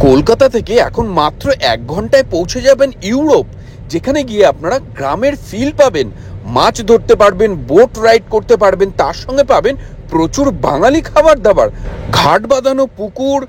কলকাতা থেকে এখন মাত্র 1 ঘন্টায় পৌঁছে যাবেন ইউরোপ, যেখানে গিয়ে আপনারা গ্রামের ফিল পাবেন, মাছ ধরতে পারবেন, বোট রাইড করতে পারবেন, তার সঙ্গে পাবেন প্রচুর বাঙালি খাবার দাবার, ঘাট বাঁধানো পুকুর,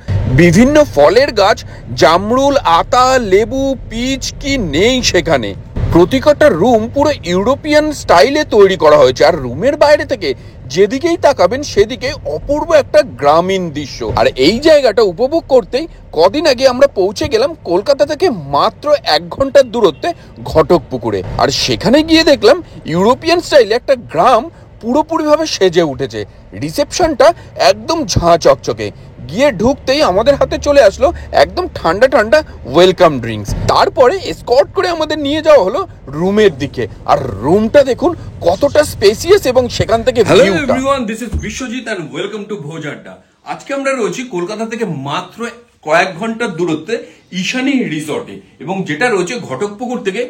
বিভিন্ন ফলের গাছ, জামরুল, আতা, লেবু, পিচ কি নেই সেখানে। প্রতিটা রুম পুরো ইউরোপিয়ান স্টাইলে তৈরি করা হয়েছে, আর রুমের বাইরে থেকে যেদিকেই তাকাবেন সেদিকে অপূর্ব একটা গ্রামীণ দৃশ্য। আর এই জায়গাটা উপভোগ করতেই কদিন আগে আমরা পৌঁছে গেলাম কলকাতা থেকে মাত্র 1 ঘন্টার দূরত্বে ঘটকপুকুরে। আর সেখানে গিয়ে দেখলাম ইউরোপিয়ান স্টাইলে একটা গ্রাম পুরোপুরিভাবে সেজে উঠেছে। রিসেপশনটা একদম ঝাঁ চকচকে। গিয়ে ঢুকতেই আমাদের হাতে চলে আসলো একদম ঠান্ডা ঠান্ডা ওয়েলকাম ড্রিঙ্কস। তারপরে এসকর্ট করে আমাদের নিয়ে যাওয়া হলো রুমের দিকে। আর রুমটা দেখুন কতটা স্পেসিয়াস এবং সেখান থেকে hello everyone, this is Biswajit and welcome to Bhoj Adda. আজকে আমরা রয়েছি কলকাতা থেকে মাত্র কয়েক ঘন্টার দূরত্বে ঈশানী রিসর্টে, এবং যেটা রয়েছে ঘটকপুকুর থেকে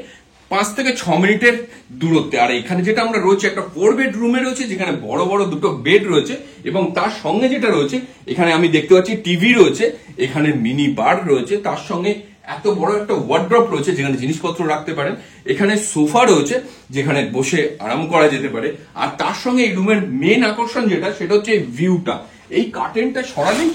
5 থেকে 6 মিনিটের দূরত্বে। আর এখানে যেটা আমরা রয়েছে একটা 4 বেডরুমে রয়েছে, যেখানে বড় বড় দুটো বেড রয়েছে, এবং তার সঙ্গে যেটা রয়েছে এখানে আমি দেখতে পাচ্ছি টিভি রয়েছে, এখানে মিনি বার রয়েছে, তার সঙ্গে এত বড় একটা ওয়ার্ড্রপ রয়েছে যেখানে জিনিসপত্র রাখতে পারেন, এখানে সোফা রয়েছে যেখানে বসে আরাম করা যেতে পারে। আর তার সঙ্গে এই রুমের মেন আকর্ষণ যেটা, সেটা হচ্ছে ভিউটা। এই কার্টেনটা সরালেই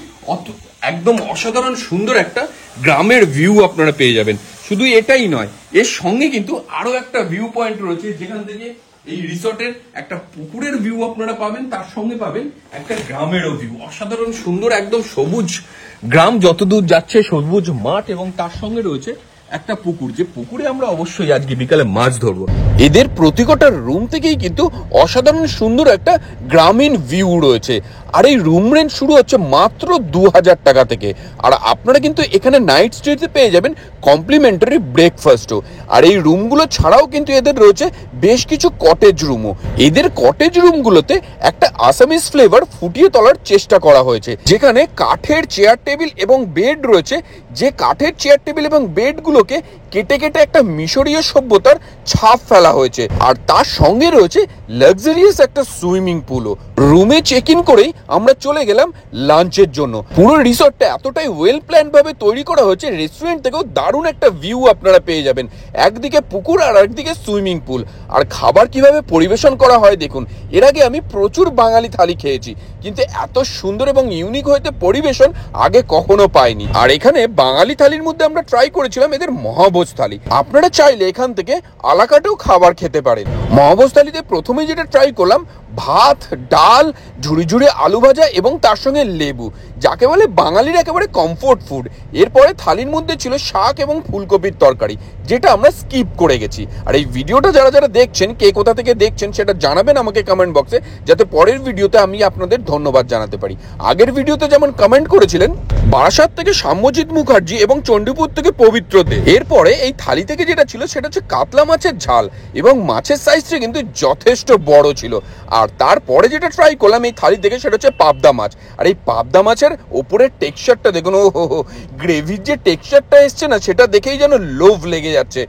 একদম অসাধারণ সুন্দর একটা গ্রামের ভিউ আপনারা পেয়ে যাবেন। শুধু এটাই নয়, এর সঙ্গে কিন্তু আরো একটা ভিউ পয়েন্ট রয়েছে, যেখান থেকে এই রিসর্টের একটা পুকুরের ভিউ আপনারা পাবেন, তার সঙ্গে পাবেন একটা গ্রামেরও ভিউ। অসাধারণ সুন্দর একদম সবুজ গ্রাম, যতদূর যাচ্ছে সবুজ মাঠ, এবং তার সঙ্গে রয়েছে একটা পুকুর, যে পুকুরে আমরা অবশ্যই আজকে বিকালে মাছ ধরবো। এদের প্রতিটা রুম থেকেই কিন্তু অসাধারণ সুন্দর একটা গ্রামীণ ভিউ রয়েছে। আর এই রুম রেন্ট শুরু হচ্ছে মাত্র 2000 টাকা থেকে। আর আপনারা কিন্তু এখানে নাইট স্টেতে পেয়ে যাবেন কমপ্লিমেন্টারি ব্রেকফাস্টও। আর এই রুমগুলো ছাড়াও কিন্তু এদের রয়েছে বেশ কিছু কটেজ রুমও। এদের কটেজ রুমগুলোতে একটা আসামিস ফ্লেভার ফুটিয়ে তোলার চেষ্টা করা হয়েছে, যেখানে কাঠের চেয়ার টেবিল এবং বেড রয়েছে। যে কাঠের চেয়ার টেবিল এবং বেডগুলোকে কেটে কেটে একটা মিশরীয় সভ্যতার ছাপ ফেলা হয়েছে। আর তার সঙ্গে রয়েছে লাক্সারিয়াস একটা সুইমিং পুলও। রুমে চেক ইন করেই আমরা চলে গেলাম লাঞ্চের জন্য। পুরো রিসর্টটা এতটাই ওয়েল প্ল্যান ভাবে তৈরি করা হয়েছে, রেস্টুরেন্ট থেকেও দারুণ একটা ভিউ আপনারা পেয়ে যাবেন। একদিকে পুকুর আর একদিকে সুইমিং পুল। আর খাবার কিভাবে পরিবেশন করা হয় দেখুন। এর আগে আমি প্রচুর বাঙালি থালি খেয়েছি, কিন্তু এত সুন্দর এবং ইউনিক হইতে পরিবেশন আগে কখনো পাইনি। আর এখানে বাঙালি থালির মধ্যে আমরা ট্রাই করেছিলাম এদের মহাভোজ থালি। আপনারা চাইলে এখান থেকে আলাকাটেও খাবার খেতে পারেন। মহাভোজ থালিতে প্রথমে যেটা ট্রাই করলাম, ভাত, ডাল, ঝুড়ি ঝুড়ি আলু ভাজা এবং তার সঙ্গে লেবু, যাকে বলে বাঙালির একেবারে কমফোর্ট ফুড। এরপরে থালির মধ্যে ছিল শাক এবং ফুলকপির তরকারি, যেটা আমরা স্কিপ করে গেছি। আর এই ভিডিওটা যারা যারা দেখছেন, কে কোথা থেকে দেখছেন সেটা জানাবেন আমাকে কমেন্ট বক্সে, যাতে পরের ভিডিওতে আমি আপনাদের ধন্যবাদ জানাতে পারি। আগের ভিডিওতে যেমন কমেন্ট করেছিলেন বারাসাত থেকে সাম্যজিৎ মুখার্জি এবং চণ্ডীপুর থেকে পবিত্র দে। এরপরে এই থালি থেকে যেটা ছিল সেটা হচ্ছে কাতলা মাছের ঝাল, এবং মাছের সাইজটা কিন্তু যথেষ্ট বড় ছিল। আর তারপরে যেটা ট্রাই করলাম এই থালি থেকে, সেটা হচ্ছে পাবদা মাছ। আর এই পাবদা মাছের ওপরের টেক্সচারটা দেখুন, ও গ্রেভির যে টেক্সচারটা এসছে না, সেটা দেখেই যেন লোভ লেগে যাচ্ছে।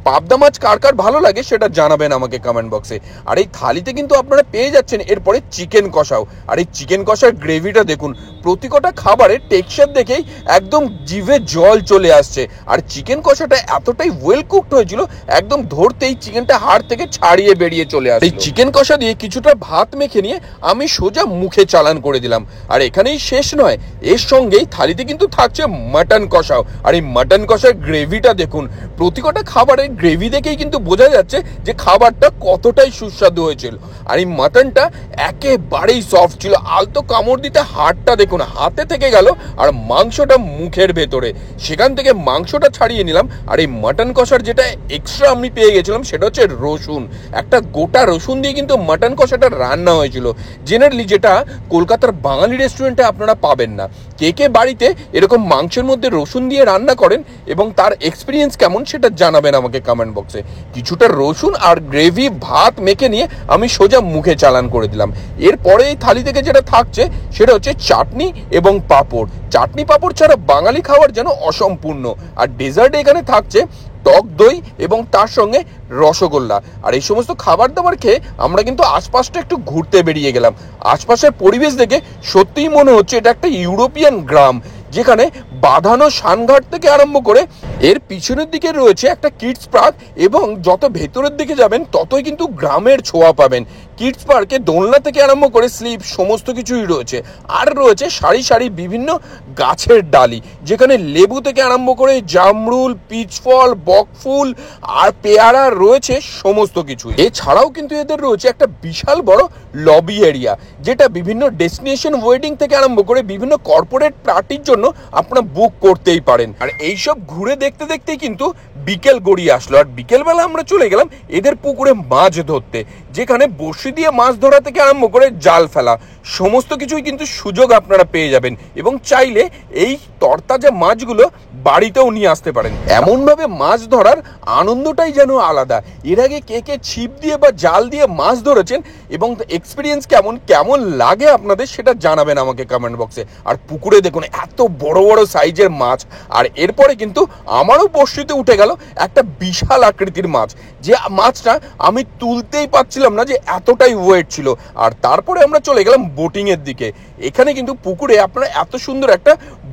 পাবদা মাছ কার কার ভালো লাগে সেটা জানাবেন আমাকে কমেন্ট বক্সে। আর এই থালিতে কিন্তু আপনারা পেয়ে যাচ্ছেন এরপরে চিকেন কষাও। আর এই চিকেন কষার গ্রেভিটা দেখুন, প্রতিটা খাবারের টেক্সচার দেখেই একদম জিভে জল চলে আসছে। আর চিকেন কষাটা এতটাই ওয়েল কুকড হয়েছিল, একদম ধরতেই চিকেনটা হাড় থেকে ছাড়িয়ে বেরিয়ে চলে আসে। এই চিকেন কষা দিয়ে কিছুটা ভাত মেখে নিয়ে আমি সোজা মুখে চালান করে দিলাম। আর এখানেই শেষ নয়, এর সঙ্গেই থালিতে কিন্তু থাকছে মাটন কষাও। আর এই মাটন কষার গ্রেভিটা দেখুন, প্রতিটা খাবারের গ্রেভি দেখেই কিন্তু বোঝা যাচ্ছে যে খাবারটা কতটাই সুস্বাদু হয়েছিল। আর এই মাটনটা একেবারেই সফট ছিল, আলতো কামড় দিতে হাড়টা দেখুন হাতে থেকে গেল, আর মাংসটা মুখের ভেতরে। সেখান থেকে মাংসটা ছাড়িয়ে নিলাম। আর এই মাটন কষার যেটা এক্সট্রা আমি পেয়ে গেছিলাম, সেটা হচ্ছে রসুন। একটা গোটা রসুন দিয়ে কিন্তু মাটন কষাটা রান্না হয়েছিল, জেনারেলি যেটা কলকাতার বাঙালি রেস্টুরেন্টে আপনারা পাবেন না। কে কে বাড়িতে এরকম মাংসের মধ্যে রসুন দিয়ে রান্না করেন এবং তার এক্সপিরিয়েন্স কেমন সেটা জানাবেন আমাকে কমেন্ট বক্সে। কিছুটা রসুন আর গ্রেভি ভাত মেখে নিয়ে আমি সোজা মুখে চালান করে দিলাম। এরপরে এই থালি থেকে যেটা থাকছে সেটা হচ্ছে চাটনি এবং পাঁপড়। চাটনি পাঁপড় ছাড়া বাঙালি খাবার যেন অসম্পূর্ণ। আর ডেজার্টে এখানে থাকছে টক দই এবং তার সঙ্গে রসগোল্লা। আর এই সমস্ত খাবার দাবার খেয়ে আমরা কিন্তু আশপাশটা একটু ঘুরতে বেরিয়ে গেলাম। আশপাশের পরিবেশ দেখে সত্যিই মনে হচ্ছে এটা একটা ইউরোপিয়ান গ্রাম। যেখানে বাঁধানো সানঘাট থেকে আরম্ভ করে এর পিছনের দিকে রয়েছে একটা কিডস পার্ক, এবং যত ভেতরের দিকে যাবেন ততই কিন্তু গ্রামের ছোঁয়া পাবেন। কিডস পার্কে দোলনা থেকে আরম্ভ করে স্লিপ সমস্ত কিছুই রয়েছে, আর রয়েছে সারি সারি বিভিন্ন গাছের ডালি, যেখানে লেবু থেকে আরম্ভ করে জামরুল, পিচফল, বকফুল আর পেয়ারা রয়েছে সমস্ত কিছু। এছাড়াও কিন্তু এদের রয়েছে একটা বিশাল বড় লবি এরিয়া, যেটা বিভিন্ন ডেস্টিনেশন ওয়েডিং থেকে আরম্ভ করে বিভিন্ন কর্পোরেট পার্টির জন্য আপনারা বুক করতেই পারেন। আর এইসব ঘুরে দেখতে দেখতেই কিন্তু বিকেল গড়িয়ে আসলো, আর বিকেলবেলা আমরা চলে গেলাম এদের পুকুরে মাছ ধরতে, যেখানে বড়শি দিয়ে মাছ ধরা থেকে আরম্ভ করে জাল ফেলা সমস্ত কিছুই কিন্তু সুযোগ আপনারা পেয়ে যাবেন, এবং চাইলে এই তরতাজা মাছগুলো বাড়িতেও নিয়ে আসতে পারেন। এমন ভাবে মাছ ধরার আনন্দটাই যেন আলাদা। এর আগে কে কে ছিপ দিয়ে বা জাল দিয়ে মাছ ধরেছেন এবং এক্সপিরিয়েন্স কেমন লাগে আপনাদের সেটা জানাবেন আমাকে কমেন্ট বক্সে। আর পুকুরে দেখুন এত বড় বড় সাইজের মাছ, আর এরপরে কিন্তু আমারও বড়শিতে উঠে গেল একটা বিশাল আকৃতির মাছ, যে মাছটা আমি তুলতেই পারছিলাম না, যে এতটাই ওয়েট ছিল। আর তারপরে আমরা চলে গেলাম বোটিং এর দিকে। এখানে কিন্তু পুকুরে আপনারা এত সুন্দর একটা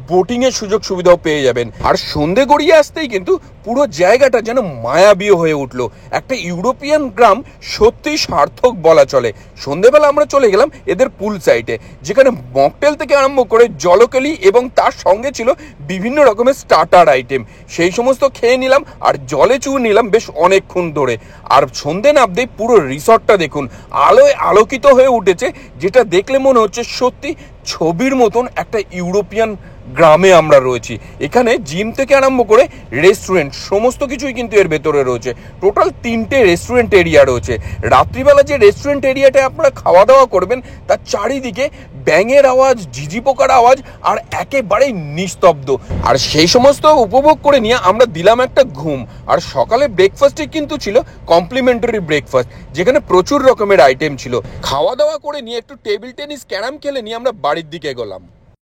বোটিং এর সুযোগ সুবিধাও পেয়ে যাবেন। আর সন্ধে গড়িয়ে আসতেই কিন্তু পুরো জায়গাটা যেন মায়াবী হয়ে উঠলো। একটা ইউরোপিয়ান গ্রাম সত্যিই সার্থক বলা চলে। সন্ধেবেলা আমরা চলে গেলাম এদের পুল সাইডে, যেখানে মকটেল থেকে আরম্ভ করে জলকেলি এবং তার সঙ্গে ছিল বিভিন্ন রকমের স্টার্টার আইটেম, সেই সমস্ত খেয়ে নিলাম আর জলে চুর নিলাম বেশ অনেকক্ষণ ধরে। আর সন্ধে নামতেই পুরো রিসর্টটা দেখুন আলোয় আলোকিত হয়ে উঠেছে, যেটা দেখলে মনে হচ্ছে সত্যি ছবির মতন একটা ইউরোপিয়ান গ্রামে আমরা রয়েছি। এখানে জিম থেকে আরম্ভ করে রেস্টুরেন্ট সমস্ত কিছুই কিন্তু এর ভেতরে রয়েছে। টোটাল 3টে রেস্টুরেন্ট এরিয়া রয়েছে। রাত্রিবেলা যে রেস্টুরেন্ট এরিয়াটায় আপনারা খাওয়া দাওয়া করবেন তার চারিদিকে ব্যাঙের আওয়াজ, ঝিঝি পোকার আওয়াজ, আর একেবারেই নিস্তব্ধ। আর সেই সমস্ত উপভোগ করে নিয়ে আমরা দিলাম একটা ঘুম। আর সকালে ব্রেকফাস্টে কিন্তু ছিল কমপ্লিমেন্টারি ব্রেকফাস্ট, যেখানে প্রচুর রকমের আইটেম ছিল। খাওয়া দাওয়া করে নিয়ে একটু টেবিল টেনিস, ক্যারাম খেলে নিয়ে আমরা বাড়ির দিকে গেলাম।